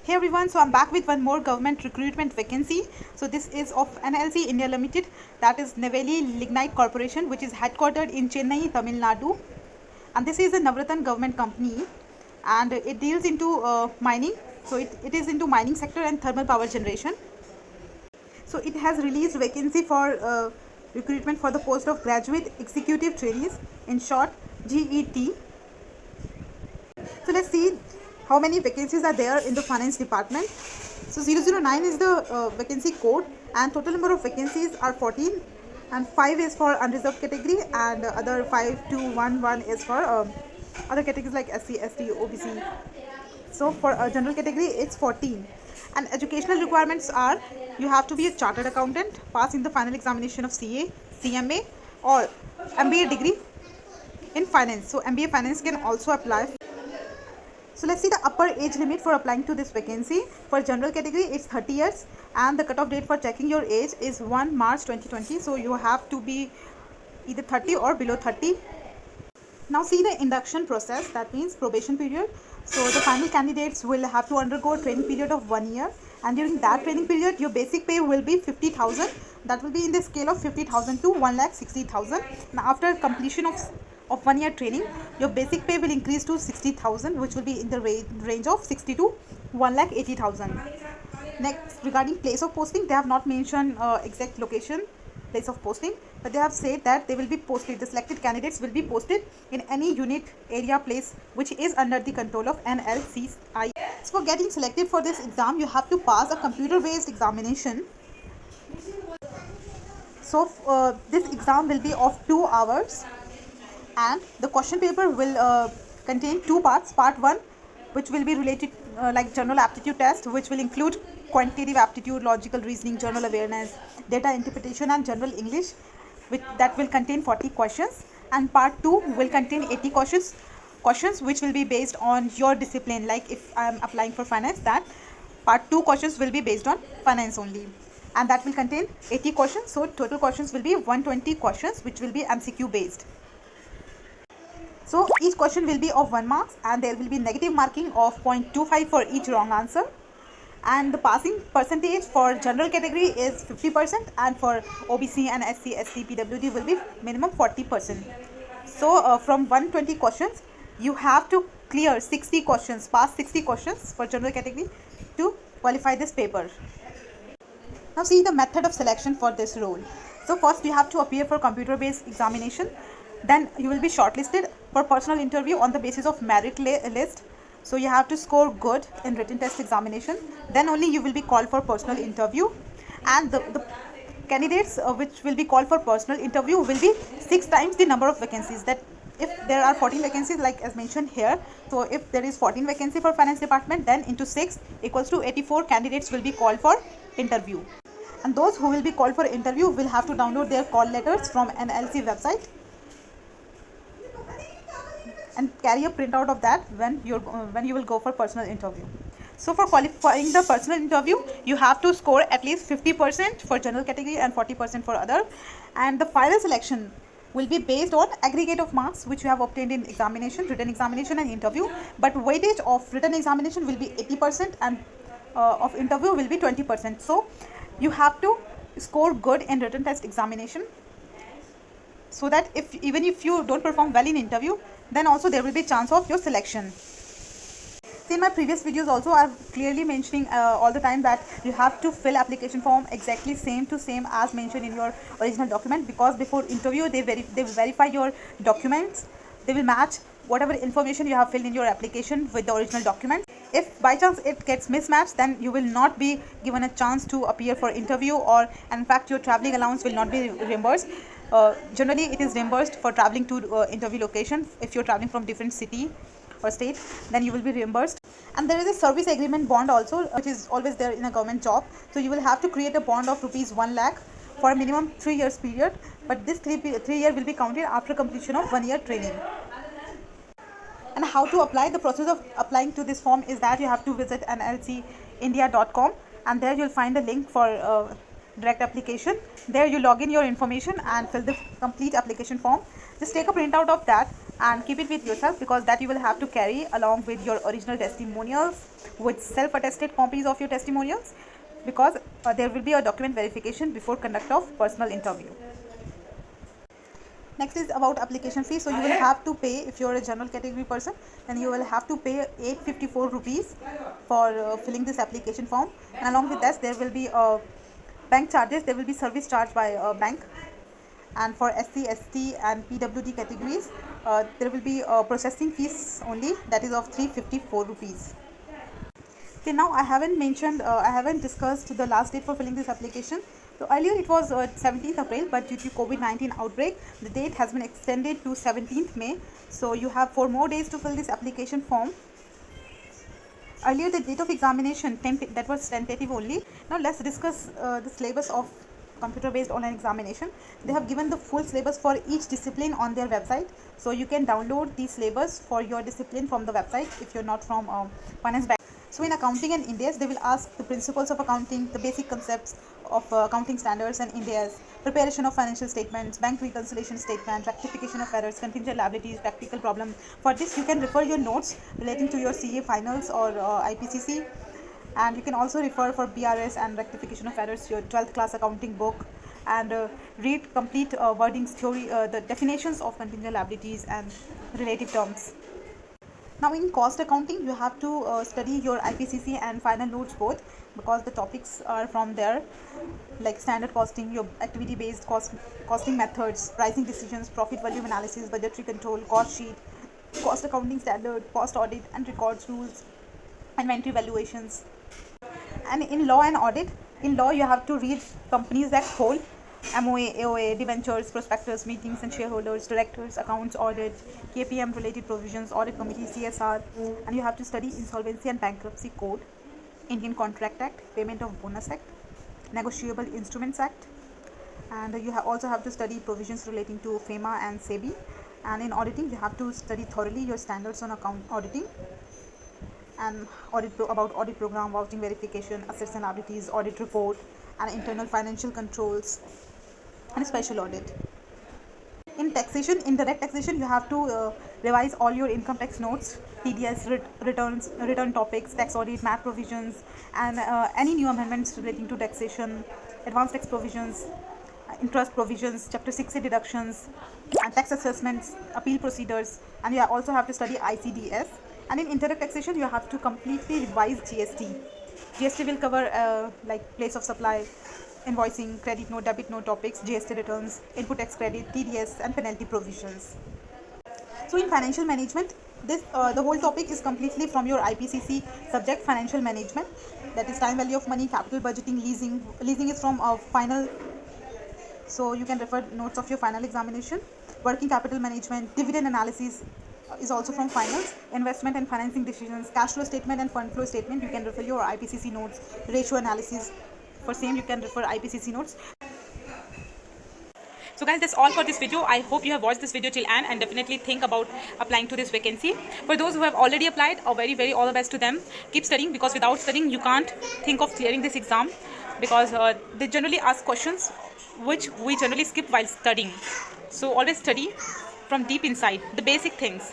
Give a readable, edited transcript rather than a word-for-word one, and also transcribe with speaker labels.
Speaker 1: Hey everyone, so I'm back with one more government recruitment vacancy. So this is of NLC India Limited, that is Neyveli Lignite Corporation, which is headquartered in Chennai, Tamil Nadu. And this is a Navratan government company, and it deals into mining. So it is into mining sector and thermal power generation. So it has released vacancy for recruitment for the post of graduate executive trainees, in short GET. So let's see how many vacancies are there in the finance department. So 009 is the vacancy code, and total number of vacancies are 14, and 5 is for unreserved category, and other 5211 is for other categories like SC, ST, OBC. So for a general category it's 14. And educational requirements are, you have to be a chartered accountant, pass in the final examination of CA, CMA, or MBA degree in finance. So MBA finance can also apply. So let's see the upper age limit for applying to this vacancy. For general category it's 30 years, and the cutoff date for checking your age is 1 March 2020. So you have to be either 30 or below 30. Now see the induction process, that means probation period. So the final candidates will have to undergo a training period of 1 year, and during that training period your basic pay will be 50,000. That will be in the scale of 50,000 to 1,60,000. Now after completion of 1 year training, your basic pay will increase to 60,000, which will be in the range of 60 to 1,80,000. Next, regarding place of posting, they have not mentioned exact location, place of posting, but they have said that they will be posted, the selected candidates will be posted in any unit, area, place which is under the control of NLCI. So for getting selected for this exam, you have to pass a computer based examination. So this exam will be of 2 hours, and the question paper will contain 2 parts. Part 1, which will be related like general aptitude test, which will include quantitative aptitude, logical reasoning, general awareness, data interpretation, and general English, that will contain 40 questions. And part 2 will contain 80 questions which will be based on your discipline. Like if I am applying for finance, that part 2 questions will be based on finance only, and that will contain 80 questions. So total questions will be 120 questions, which will be MCQ based. So each question will be of 1 mark, and there will be negative marking of 0.25 for each wrong answer. And the passing percentage for general category is 50%, and for OBC and SC, ST, PWD will be minimum 40%. So from 120 questions, you have to clear 60 questions, pass 60 questions for general category to qualify this paper. Now see the method of selection for this role. So first you have to appear for computer based examination, then you will be shortlisted for personal interview on the basis of merit list. So you have to score good in written test examination, then only you will be called for personal interview. And the candidates which will be called for personal interview will be 6 times the number of vacancies. That if there are 14 vacancies like as mentioned here, so if there is 14 vacancy for finance department, then into 6 equals to 84 candidates will be called for interview. And those who will be called for interview will have to download their call letters from NLC website and carry a printout of that when you will go for personal interview. So for qualifying the personal interview, you have to score at least 50% for general category and 40% for other, and the final selection will be based on aggregate of marks which you have obtained in examination, written examination and interview, but weightage of written examination will be 80% and of interview will be 20%. So you have to score good in written test examination, so that even if you don't perform well in interview, then also there will be chance of your selection. See, in my previous videos also I am clearly mentioning all the time that you have to fill application form exactly same as mentioned in your original document, because before interview they will verify your documents. They will match whatever information you have filled in your application with the original document. If by chance it gets mismatched, then you will not be given a chance to appear for interview, or in fact your traveling allowance will not be reimbursed. Generally it is reimbursed for traveling to interview location. If you're traveling from different city or state, then you will be reimbursed. And there is a service agreement bond also, which is always there in a government job. So you will have to create a bond of rupees 1 lakh for a minimum 3 years period, but this 3 year will be counted after completion of 1 year training. And how to apply? The process of applying to this form is that you have to visit nlcindia.com, and there you'll find a link for direct application. There you log in your information and fill the complete application form. Just take a printout of that and keep it with yourself, because that you will have to carry along with your original testimonials with self-attested copies of your testimonials, because there will be a document verification before conduct of personal interview. Next is about application fee. So you will have to pay, if you are a general category person, then you will have to pay 854 rupees for filling this application form, and along with that there will be bank charges. There will be service charge by a bank, and for SC, ST and PWD categories there will be processing fees only, that is of 354 rupees. Okay, now I haven't discussed the last date for filling this application. So earlier it was 17th April, but due to COVID-19 outbreak, the date has been extended to 17th May. So you have 4 more days to fill this application form. Earlier the date of examination, that was tentative only. Now let's discuss the syllabus of computer based online examination. They have given the full syllabus for each discipline on their website, so you can download the syllabus for your discipline from the website if you're not from finance background. So in accounting and Ind AS, they will ask the principles of accounting, the basic concepts of accounting standards and Ind AS, preparation of financial statements, bank reconciliation statement, rectification of errors, contingent liabilities, practical problem. For this you can refer your notes relating to your CA finals or IPCC, and you can also refer for BRS and rectification of errors your 12th class accounting book, and read complete wordings theory, the definitions of contingent liabilities and relative terms. Now in cost accounting you have to study your IPCC and final notes both, because the topics are from there, like standard costing, your activity based costing methods, pricing decisions, profit volume analysis, budgetary control, cost sheet, cost accounting standard, cost audit and records rules, inventory valuations. And in law and audit, in law you have to read Companies Act whole, MOA, AOA, debentures, prospectus, meetings and shareholders, directors, accounts, audit, KPM related provisions, audit committee, CSR, and you have to study Insolvency and Bankruptcy Code, Indian Contract Act, Payment of Bonus Act, Negotiable Instruments Act, and you also have to study provisions relating to FEMA and SEBI. And in auditing you have to study thoroughly your standards on account auditing, and about audit program, vouching verification, assets and liabilities, audit report, and internal financial controls, and special audit. In taxation, indirect taxation, you have to revise all your income tax notes, TDS returns, return topics, tax audit, MAT provisions, and any new amendments relating to taxation, advanced tax provisions, interest provisions, chapter 60 deductions, and tax assessments, appeal procedures, and you also have to study ICDS. And in indirect taxation you have to completely revise GST. GST will cover like place of supply, invoicing, credit note, debit note topics, GST returns, input tax credit, TDS, and penalty provisions. So in financial management, this the whole topic is completely from your IPCC subject, financial management, that is time value of money, capital budgeting, leasing. Leasing is from final, so you can refer notes of your final examination. Working capital management, dividend analysis is also from finals. Investment and financing decisions, cash flow statement and fund flow statement, you can refer your IPCC notes. Ratio analysis, for same you can refer IPCC notes. So guys, that's all for this video. I hope you have watched this video till end and definitely think about applying to this vacancy. For those who have already applied, very all the best to them. Keep studying, because without studying you can't think of clearing this exam, because they generally ask questions which we generally skip while studying. So always study from deep inside the basic things.